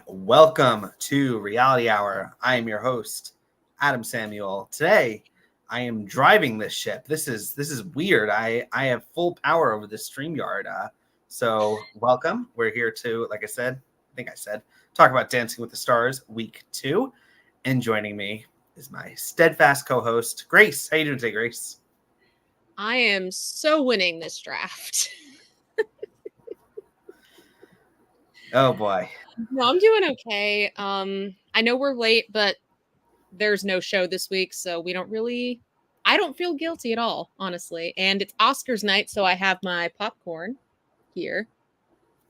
Welcome to Reality Hour. I am your host, Adam Samuel. Today, I am driving this ship. This is weird. I have full power over this StreamYard. So welcome. We're here to, like I said, talk about Dancing with the Stars Week 2. And joining me is my steadfast co-host, Grace. How you doing today, Grace? I am so winning this draft. Oh boy. No, I'm doing okay. I know we're late, but there's no show this week, so I don't feel guilty at all, honestly. And it's Oscars night, so I have my popcorn here.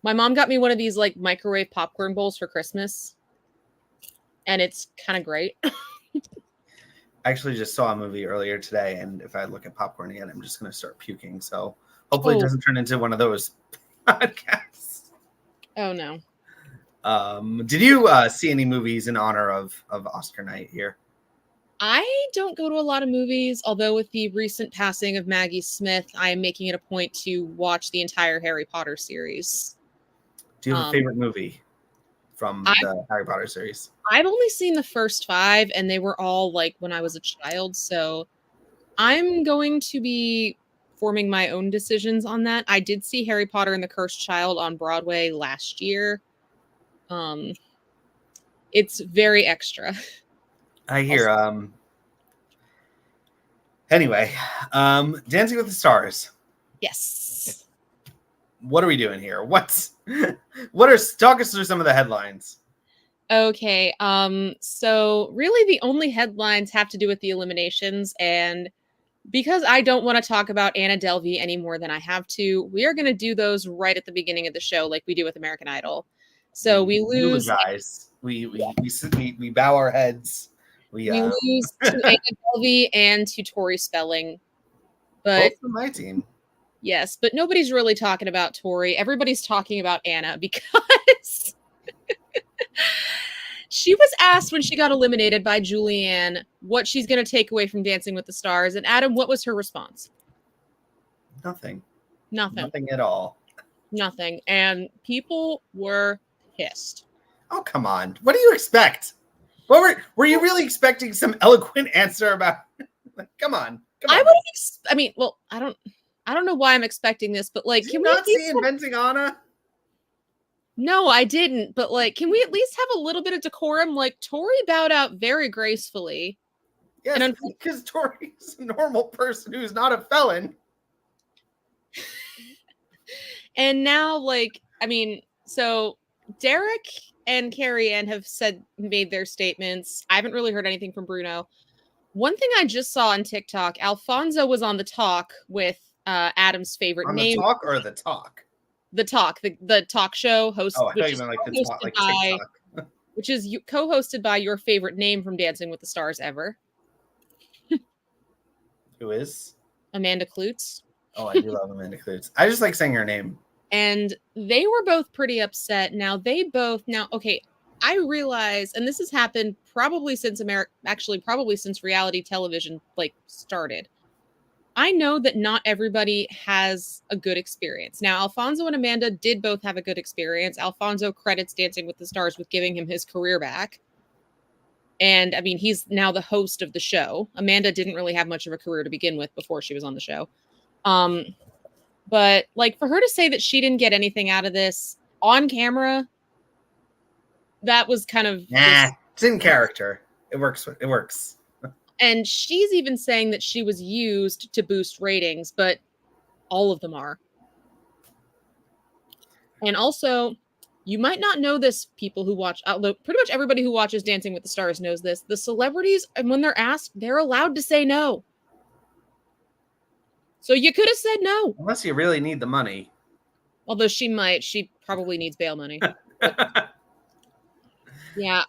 My mom got me one of these like microwave popcorn bowls for Christmas, and it's kind of great. I actually just saw a movie earlier today, and if I look at popcorn again, I'm just going to start puking. So hopefully it doesn't turn into one of those podcasts. Oh, no. Did you see any movies in honor of Oscar night here? I don't go to a lot of movies, although with the recent passing of Maggie Smith, I am making it a point to watch the entire Harry Potter series. Do you have a favorite movie from the Harry Potter series? I've only seen the first 5, and they were all like when I was a child, so I'm going to be forming my own decisions on that. I did see Harry Potter and the Cursed Child on Broadway last year. It's very extra. I hear. Anyway, Dancing with the Stars. Yes. What are we doing here? Talk us through some of the headlines. Okay. So really the only headlines have to do with the eliminations, and because I don't want to talk about Anna Delvey any more than I have to, we are going to do those right at the beginning of the show, like we do with American Idol. So we lose. Eulogize. We bow our heads. We lose to Anna Delvey and to Tori Spelling. But both from my team. Yes, but nobody's really talking about Tori. Everybody's talking about Anna because she was asked when she got eliminated by Julianne what she's going to take away from Dancing with the Stars. And Adam, what was her response? Nothing. Nothing. Nothing at all. Nothing. And people were pissed. Oh, come on. What do you expect? What were you really expecting some eloquent answer about? Come on. I don't know why I'm expecting this, but like, can we not see Inventing Anna? No, I didn't. But like, can we at least have a little bit of decorum? Like, Tori bowed out very gracefully. Yes, because Tori's a normal person who's not a felon. And now, so Derek and Carrie Ann have made their statements. I haven't really heard anything from Bruno. One thing I just saw on TikTok, Alfonso was on The Talk with Adam's favorite name. On The Talk or The Talk? The Talk, the talk show host. Oh, I thought you meant like The Talk, like TikTok. Which is co-hosted by your favorite name from Dancing with the Stars ever. Who is? Amanda Kloots. Oh, I do love Amanda Kloots. I just like saying her name. And they were both pretty upset. Okay, I realize, and this has happened probably since reality television started. I know that not everybody has a good experience. Now, Alfonso and Amanda did both have a good experience. Alfonso credits Dancing with the Stars with giving him his career back. And I mean, he's now the host of the show. Amanda didn't really have much of a career to begin with before she was on the show. But like, for her to say that she didn't get anything out of this on camera, that was kind of it's in character. It works. And she's even saying that she was used to boost ratings, but all of them are. And also, you might not know this, people who watch, although pretty much everybody who watches Dancing with the Stars knows this. The celebrities, and when they're asked, they're allowed to say no. So you could have said no. Unless you really need the money. Although she probably needs bail money. Yeah,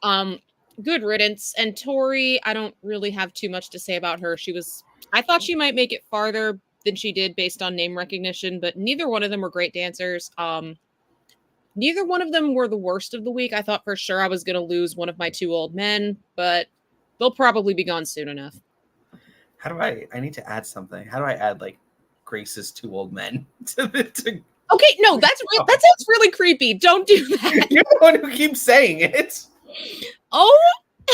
good riddance. And Tori, I don't really have too much to say about her. I thought she might make it farther than she did based on name recognition, but neither one of them were great dancers. Neither one of them were the worst of the week. I thought for sure I was going to lose one of my 2 old men, but they'll probably be gone soon enough. I need to add something. How do I add like Grace's 2 old men to Okay, no, that sounds really creepy. Don't do that. You're the one who keeps saying it. Oh,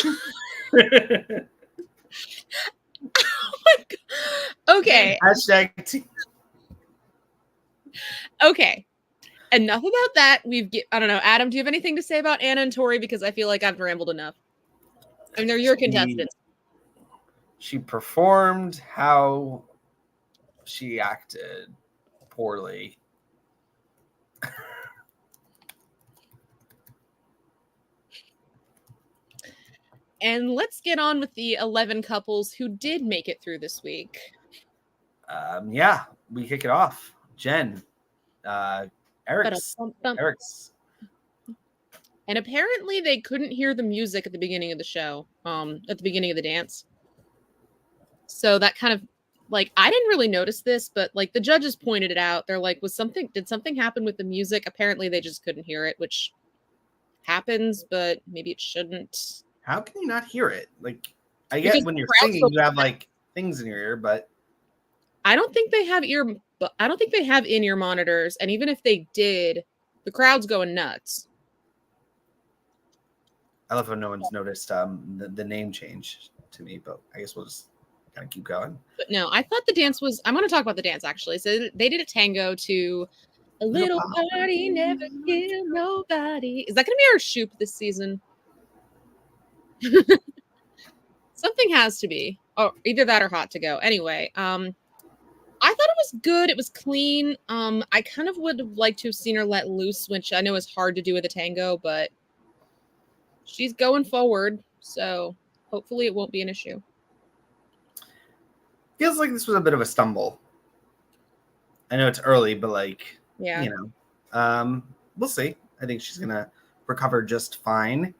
oh my God. Okay. Hashtag Okay. Enough about that. I don't know. Adam, do you have anything to say about Anna and Tori? Because I feel like I've rambled enough. I mean, they're your contestants. She performed how she acted poorly. And let's get on with the 11 couples who did make it through this week. Yeah, we kick it off. Jen, Eric's. And apparently they couldn't hear the music at the beginning of the show, at the beginning of the dance. So that kind of, like, I didn't really notice this, but like the judges pointed it out. They're like, did something happen with the music? Apparently they just couldn't hear it, which happens, but maybe it shouldn't. How can you not hear it? Like, I get when you're singing, you have like things in your ear, but I don't think they have in-ear monitors, and even if they did, the crowd's going nuts. I love how no one's noticed the name change to me, but I guess we'll just kind of keep going. But no, I thought the dance was. I want to talk about the dance actually. So they did a tango to "A Little Party Never Kill Nobody." Is that going to be our shoop this season? Something has to be. Oh, either that or Hot to Go. Anyway, I thought it was good. It was clean. I kind of would have liked to have seen her let loose, which I know is hard to do with a tango, but she's going forward, so hopefully it won't be an issue. Feels like this was a bit of a stumble. I know it's early, but like, yeah, you know, we'll see. I think she's gonna recover just fine.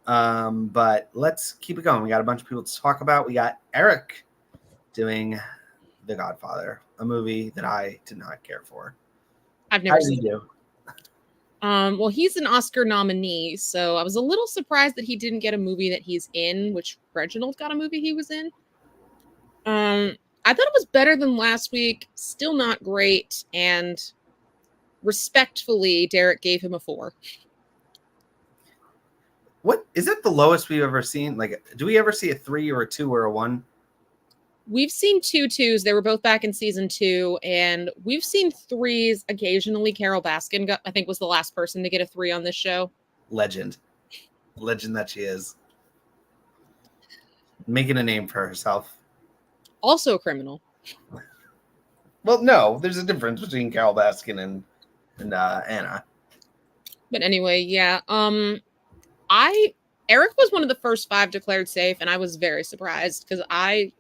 But let's keep it going. We got a bunch of people to talk about. We got Eric doing The Godfather, a movie that I did not care for. I've never seen it. Well, he's an Oscar nominee, so I was a little surprised that he didn't get a movie that he's in, which Reginald got a movie he was in. I thought it was better than last week. Still not great, and respectfully, Derek gave him a 4. What is that the lowest we've ever seen? Like, do we ever see a 3 or a 2 or a 1? We've seen 2 2s. They were both back in season 2, and we've seen 3s occasionally. Carol Baskin I think was the last person to get a 3 on this show. Legend that she is, making a name for herself. Also a criminal. Well, no, there's a difference between Carol Baskin and Anna. But anyway, yeah. Eric was one of the first 5 declared safe, and I was very surprised because I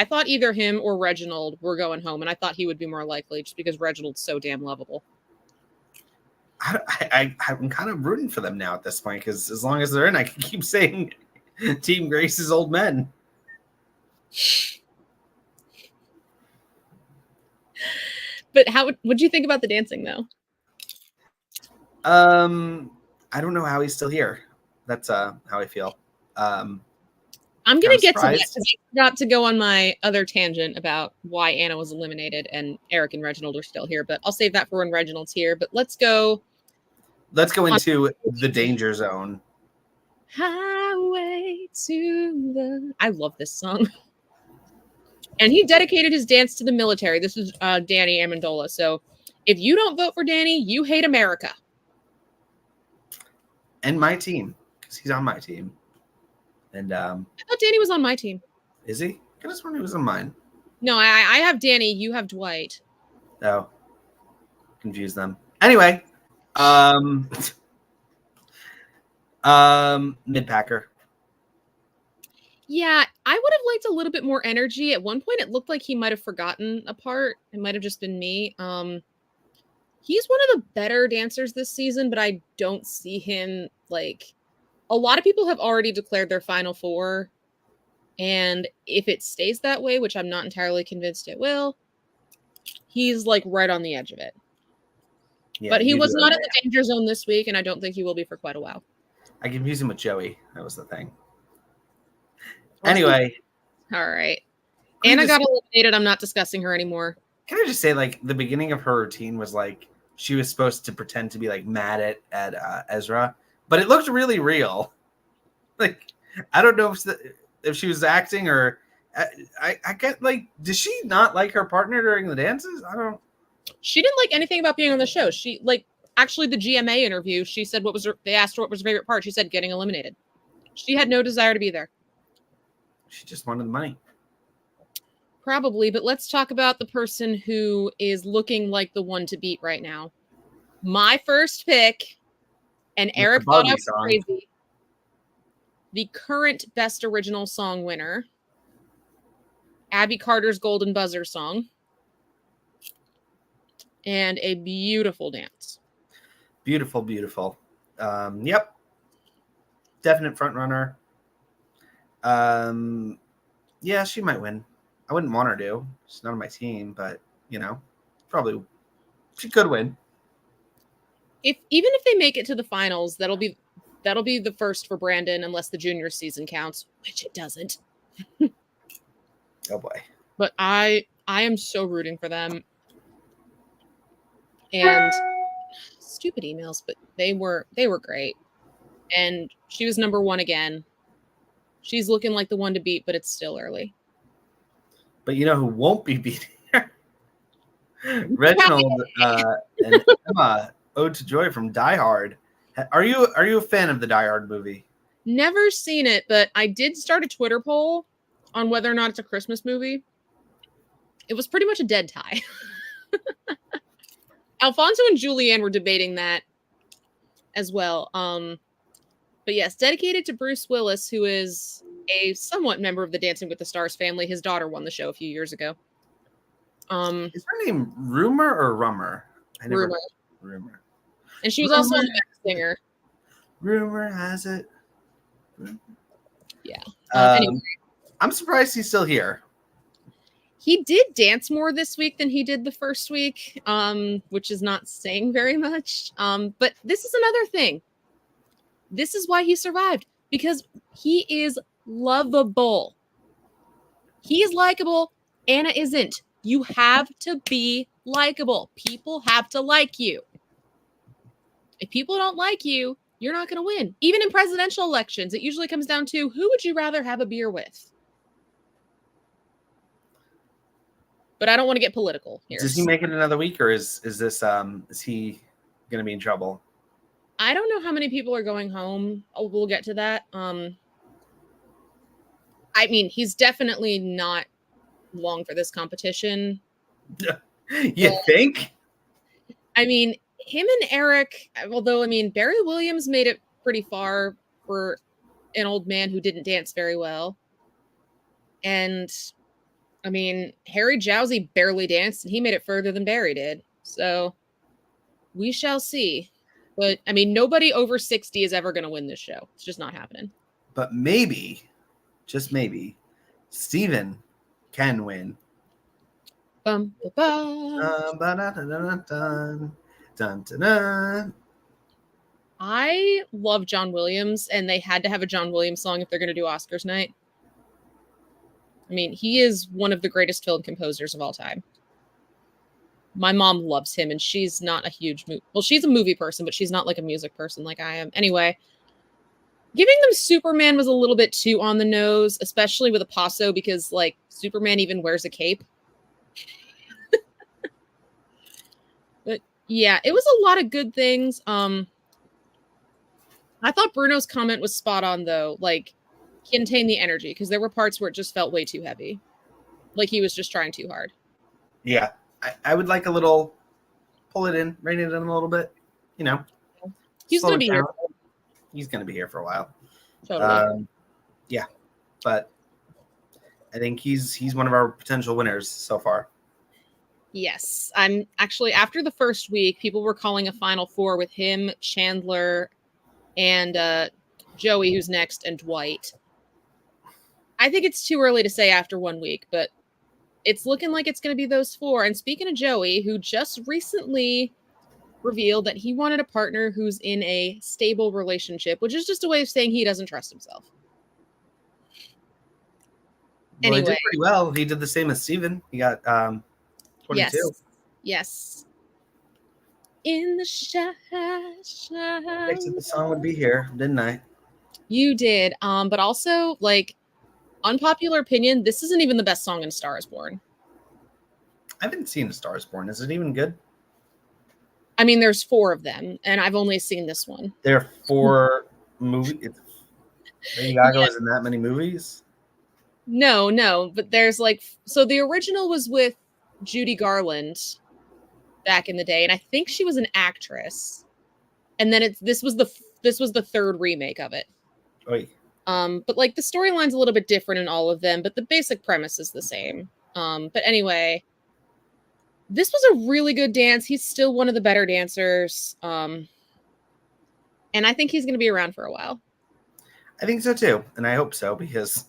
thought either him or Reginald were going home, and I thought he would be more likely just because Reginald's so damn lovable. I'm kind of rooting for them now at this point because as long as they're in, I can keep saying Team Grace's old men. But what'd you think about the dancing, though? I don't know how he's still here. That's how I feel. I'm gonna get to that because I forgot to go on my other tangent about why Anna was eliminated and Eric and Reginald are still here. But I'll save that for when Reginald's here. But let's go into the danger zone. Highway to the. I love this song. And he dedicated his dance to the military. This is Danny Amendola. So if you don't vote for Danny, you hate America. And my team, because he's on my team. And I thought Danny was on my team. Is he? I just wonder he was on mine. No, I have Danny. You have Dwight. Oh, confuse them. Anyway, mid-packer. Yeah, I would have liked a little bit more energy. At one point, it looked like he might have forgotten a part. It might have just been me. He's one of the better dancers this season, but I don't see him like. A lot of people have already declared their final 4, and if it stays that way, which I'm not entirely convinced it will, he's like right on the edge of it. Yeah, but he was not in the danger zone this week, and I don't think he will be for quite a while. I confused him with Joey. That was the thing. Anyway. All right. Anna got eliminated. I'm not discussing her anymore. Can I just say, like, the beginning of her routine was like she was supposed to pretend to be like mad at Ezra, but it looked really real. Like, I don't know if she was acting or I get like, does she not like her partner during the dances? I don't. She didn't like anything about being on the show. She like actually the GMA interview. She said they asked her what was her favorite part. She said getting eliminated. She had no desire to be there. She just wanted the money. Probably, but let's talk about the person who is looking like the one to beat right now. My first pick, and Eric thought I was crazy. The current Best Original Song winner, Abby Carter's Golden Buzzer song, and a beautiful dance. Beautiful, beautiful. Yep. Definite front runner. Yeah, she might win. I wouldn't want her to. She's not on my team, but probably she could win. Even if they make it to the finals, that'll be the first for Brandon, unless the junior season counts, which it doesn't. Oh boy. But I am so rooting for them. And stupid emails, but they were great. And she was number 1 again. She's looking like the one to beat, but it's still early. But you know who won't be beating her? Reginald and Emma, Ode to Joy from Die Hard. Are you a fan of the Die Hard movie? Never seen it, but I did start a Twitter poll on whether or not it's a Christmas movie. It was pretty much a dead tie. Alfonso and Julianne were debating that as well. But yes, dedicated to Bruce Willis, who is a somewhat member of the Dancing with the Stars family. His daughter won the show a few years ago. Is her name Rumor or Rummer? Rumor. And she was also a singer. Rumor has it. Yeah. Anyway. I'm surprised he's still here. He did dance more this week than he did the first week, which is not saying very much. But this is another thing. This is why he survived, because he is lovable. He is likable. Anna isn't. You have to be likable. People have to like you. If people don't like you, you're not going to win. Even in presidential elections, it usually comes down to who would you rather have a beer with? But I don't want to get political here. Does he make it another week, or is he going to be in trouble? I don't know how many people are going home. We'll get to that. I mean, he's definitely not long for this competition. You think? I mean, him and Eric, although, I mean, Barry Williams made it pretty far for an old man who didn't dance very well. And, I mean, Harry Jowsey barely danced, and he made it further than Barry did. So, we shall see. But, I mean, nobody over 60 is ever going to win this show. It's just not happening. But maybe, just maybe, Steven can win. Bum, ba, ba. Dun, dun, dun. I love John Williams, and they had to have a John Williams song if they're going to do Oscars night. I mean, he is one of the greatest film composers of all time. My mom loves him, and she's not a huge she's a movie person, but she's not like a music person like I am. Anyway, giving them Superman was a little bit too on the nose, especially with a paso, because like Superman even wears a cape. But yeah, it was a lot of good things. I thought Bruno's comment was spot on, though. Like, contain the energy, because there were parts where it just felt way too heavy. Like he was just trying too hard. Yeah. I would like a little, pull it in, rein it in a little bit, He's going to be here. He's going to be here for a while. Totally. Yeah, but I think he's one of our potential winners so far. Yes. I'm actually, after the first week, people were calling a Final Four with him, Chandler, and Joey, who's next, and Dwight. I think it's too early to say after 1 week, but it's looking like it's going to be those 4. And speaking of Joey, who just recently revealed that he wanted a partner who's in a stable relationship, which is just a way of saying he doesn't trust himself. Well, anyway. He did pretty well. He did the same as Steven. He got 22. Yes. in the shadows. Predicted the song would be here, didn't I? You did. But also, like, unpopular opinion, this isn't even the best song in Star is Born. I haven't seen A Star is Born. Is it even good? I mean, there's 4 of them, and I've only seen this one. There are 4 movies. Lady Gaga was in that many movies? No, but there's like, so the original was with Judy Garland back in the day, and I think she was an actress. And then this was the 3rd remake of it. Oy. But like the storyline's a little bit different in all of them, but the basic premise is the same. But anyway, this was a really good dance. He's still one of the better dancers. And I think he's going to be around for a while. I think so too, and I hope so, because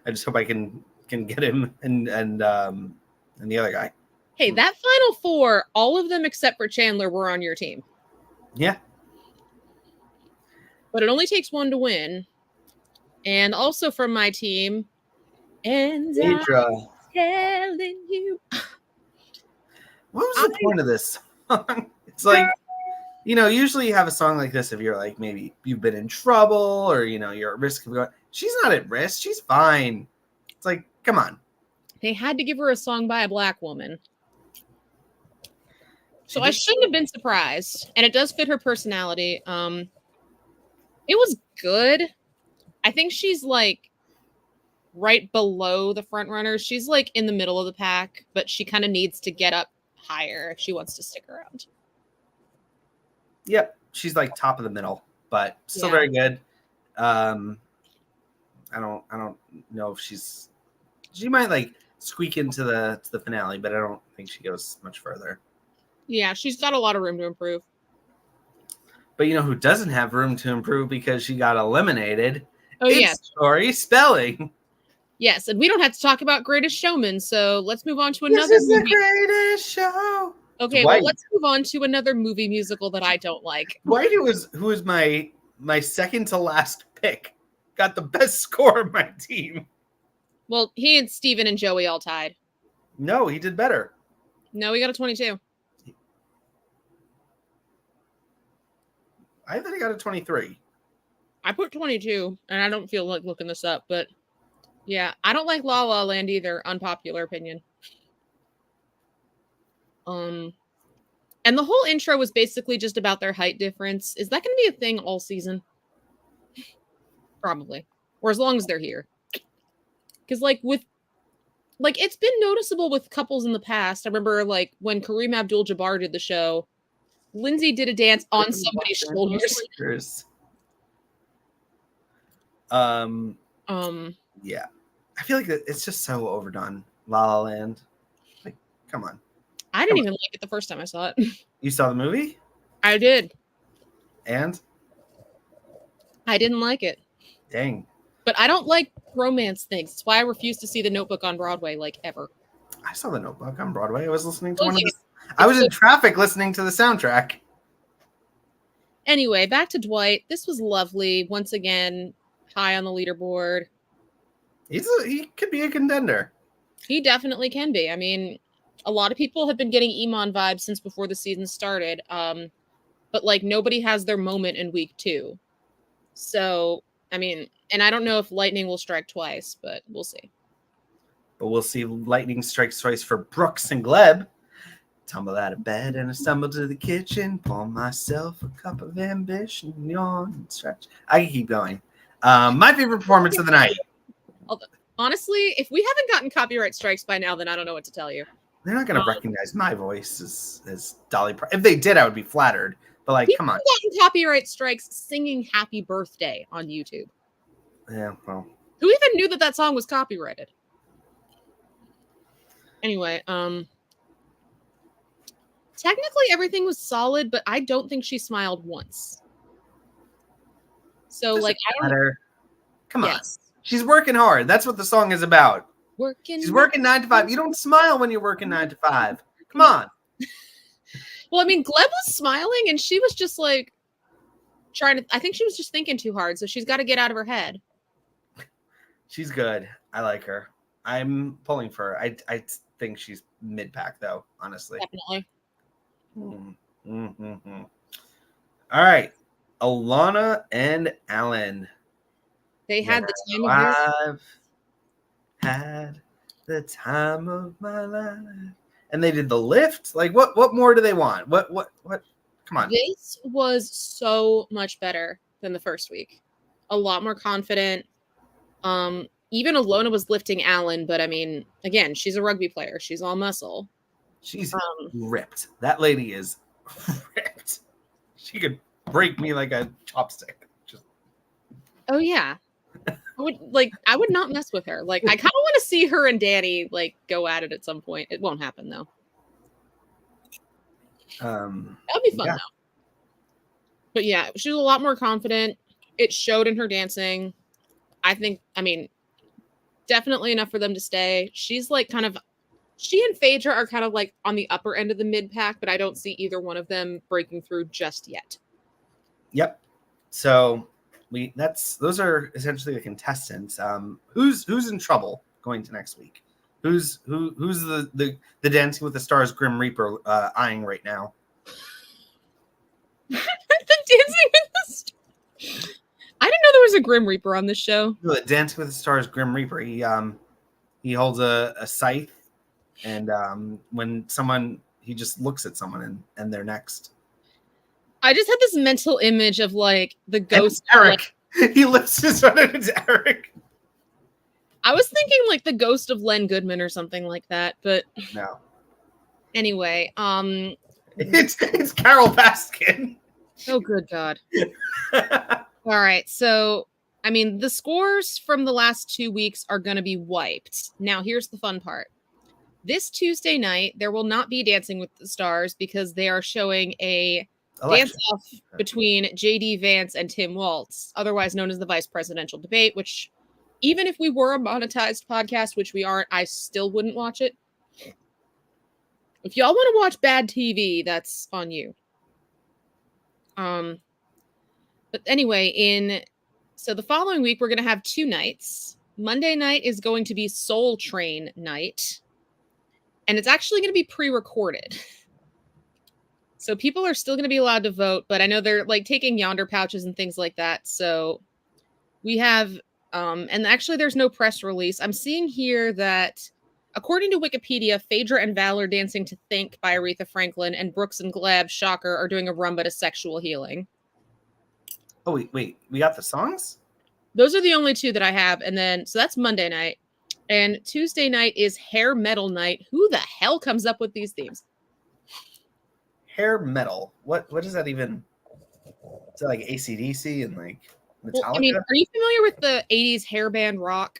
I just hope I can get him and the other guy. Hey, that final 4, all of them except for Chandler, were on your team. Yeah. But it only takes 1 to win. And also from my team, and Deidre. I'm telling you. What was the point of this song? It's like, usually you have a song like this if you're like, maybe you've been in trouble or, you're at risk of going. She's not at risk. She's fine. It's like, come on. They had to give her a song by a Black woman. So I shouldn't have been surprised. And it does fit her personality. It was good. I think she's like right below the front runners. She's like in the middle of the pack, but she kind of needs to get up higher if she wants to stick around. Yep, she's like top of the middle, but still very good. I don't know if she might like squeak into the finale, but I don't think she goes much further. Yeah, she's got a lot of room to improve. But you know who doesn't have room to improve because she got eliminated? Oh, yes. Tori Spelling. Yes, and we don't have to talk about Greatest Showman, so let's move on to another This is movie. the greatest show. Okay, Dwight. well, let's move on to another movie musical that I don't like. Dwight, who was my second to last pick, got the best score of my team. Well, he and Steven and Joey all tied. No, he did better. No, he got a 22. I thought he got a 23. I put 22, and I don't feel like looking this up, but yeah, I don't like La La Land either. Unpopular opinion. And the whole intro was basically just about their height difference. Is that going to be a thing all season? Probably, or as long as they're here. Because it's been noticeable with couples in the past. I remember like when Kareem Abdul-Jabbar did the show, Lindsay did a dance on somebody's shoulders. Yeah, I feel like it's just so overdone. La La Land, like, come on. I didn't even like it the first time I saw it. You saw the movie? I did. And? I didn't like it. Dang. But I don't like romance things. That's why I refuse to see The Notebook on Broadway, like, ever. I saw The Notebook on Broadway. I was listening to I was in traffic listening to the soundtrack. Anyway, back to Dwight. This was lovely. Once again, high on the leaderboard. He could be a contender. He definitely can be. I mean, a lot of people have been getting Iman vibes since before the season started. But like nobody has their moment in week 2. So, I mean, and I don't know if lightning will strike twice, but we'll see. But we'll see lightning strikes twice for Brooks and Gleb. Tumble out of bed and I stumble to the kitchen. Pour myself a cup of ambition. Yawn and stretch. I can keep going. My favorite performance of the night. Honestly, if we haven't gotten copyright strikes by now, then I don't know what to tell you. They're not going to recognize my voice as Dolly Parton. If they did, I would be flattered. But like, come on. People gotten copyright strikes singing "Happy Birthday" on YouTube. Yeah, well. Who even knew that song was copyrighted? Anyway, technically everything was solid, but I don't think she smiled once. So, like, I don't matter. Come on. She's working hard. That's what the song is about. She's working 9 to 5. You don't smile when you're working 9 to 5. Come on. Well, I mean, Gleb was smiling and she was just like I think she was just thinking too hard. So she's got to get out of her head. She's good. I like her. I'm pulling for her. I think she's mid-pack though, honestly. Definitely. Mm-hmm. All right. Alana and Alan. They had the time of I've had the time of my life. And they did the lift. Like, what more do they want? What? Come on. This was so much better than the first week. A lot more confident. Even Alona was lifting Alan, but I mean, again, she's a rugby player. She's all muscle. She's ripped. That lady is ripped. She could break me like a chopstick. Just... Oh yeah. I would not mess with her. Like, I kind of want to see her and Danny like go at it at some point. It won't happen though. That'd be fun though. But yeah, she was a lot more confident. It showed in her dancing. I mean, definitely enough for them to stay. She's like she and Phaedra are kind of like on the upper end of the mid pack, but I don't see either one of them breaking through just yet. Yep. So those are essentially the contestants. Who's in trouble going to next week? Who's the Dancing with the Stars Grim Reaper eyeing right now? The Dancing with the Stars. I didn't know there was a Grim Reaper on this show. The Dancing with the Stars Grim Reaper. He holds a scythe, and when he just looks at someone and they're next. I just had this mental image of like the ghost Eric. He lifts his one and it's Eric. I was thinking like the ghost of Len Goodman or something like that, but no. Anyway, it's Carol Baskin. Oh, good God. All right. So, I mean, the scores from the last 2 weeks are going to be wiped. Now, here's the fun part. This Tuesday night, there will not be Dancing with the Stars because they are showing a dance-off between J.D. Vance and Tim Waltz, otherwise known as the vice presidential debate, which even if we were a monetized podcast, which we aren't, I still wouldn't watch it. If y'all want to watch bad TV, that's on you. But anyway, so the following week, we're going to have 2 nights. Monday night is going to be Soul Train night. And it's actually going to be pre-recorded. So people are still going to be allowed to vote, but I know they're like taking yonder pouches and things like that. So we have, and actually there's no press release. I'm seeing here that according to Wikipedia, Phaedra and Valor Dancing to Think by Aretha Franklin and Brooks and Gleb, shocker, are doing a rumba to Sexual Healing. Oh, wait. We got the songs? Those are the only 2 that I have. And then, so that's Monday night. And Tuesday night is Hair Metal night. Who the hell comes up with these themes? Hair metal. What does that even... Is that like AC/DC and like Metallica? Well, I mean, are you familiar with the 80s hair band rock?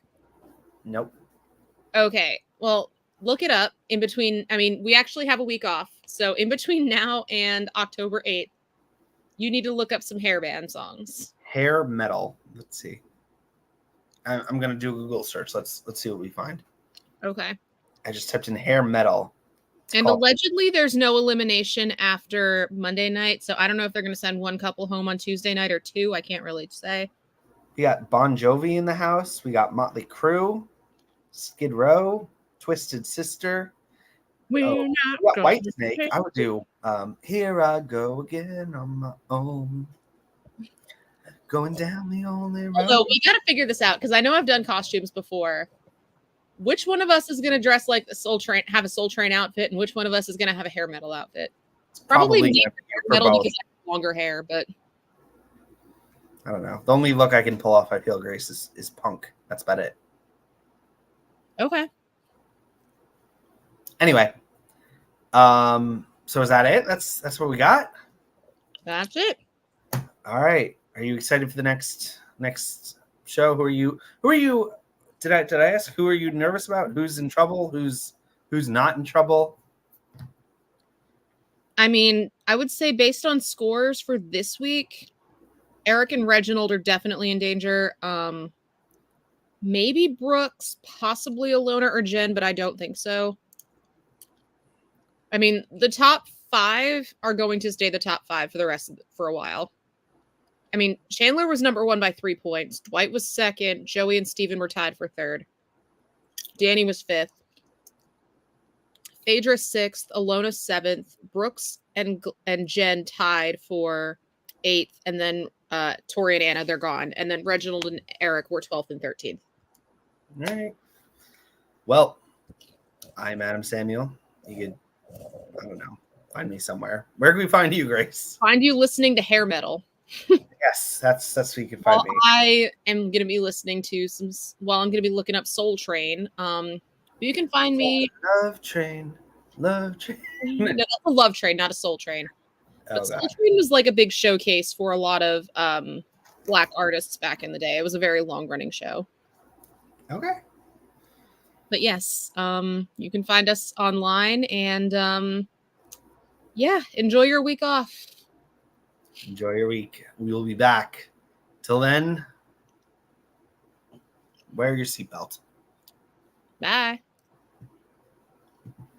Nope. Okay. Well, look it up in between. I mean, we actually have a week off. So in between now and October 8th, you need to look up some hair band songs. Hair metal. Let's see. I'm going to do a Google search. Let's see what we find. Okay. I just typed in hair metal. And allegedly there's no elimination after Monday night. So I don't know if they're going to send 1 couple home on Tuesday night or 2. I can't really say. We got Bon Jovi in the house. We got Motley Crue, Skid Row, Twisted Sister. We got White Snake. I would do Here I Go Again on My Own. Going down the only road. Although we got to figure this out because I know I've done costumes before. Which one of us is going to dress like the Soul Train, have a Soul Train outfit, and which one of us is going to have a hair metal outfit? It's probably me hair metal because I have longer hair, but I don't know. The only look I can pull off, I feel, Grace, is punk. That's about it. Okay. Anyway, so is that it? That's what we got. That's it. All right. Are you excited for the next show? Who are you? Did I ask who are you nervous about? Who's in trouble? Who's not in trouble? I mean, I would say based on scores for this week, Eric and Reginald are definitely in danger. Maybe Brooks, possibly Alona or Jen, but I don't think so. I mean, the top 5 are going to stay the top 5 for a while. I mean, Chandler was number 1 by 3 points. Dwight was 2nd. Joey and Steven were tied for 3rd. Danny was 5th. Phaedra 6th, Alona 7th, Brooks and Jen tied for 8th, and then Tori and Anna, they're gone. And then Reginald and Eric were 12th and 13th. All right. Well, I'm Adam Samuel. You could, I don't know, find me somewhere. Where can we find you, Grace? Find you listening to hair metal. Yes, that's where you can find me. I am going to be listening to I'm going to be looking up Soul Train. You can find me. Love Train. No, that's a Love Train, not a Soul Train. But Soul God. Train was like a big showcase for a lot of Black artists back in the day. It was a very long running show. Okay. But yes, you can find us online, and yeah, enjoy your week off. Enjoy your week. We will be back. Till then, wear your seatbelt. Bye.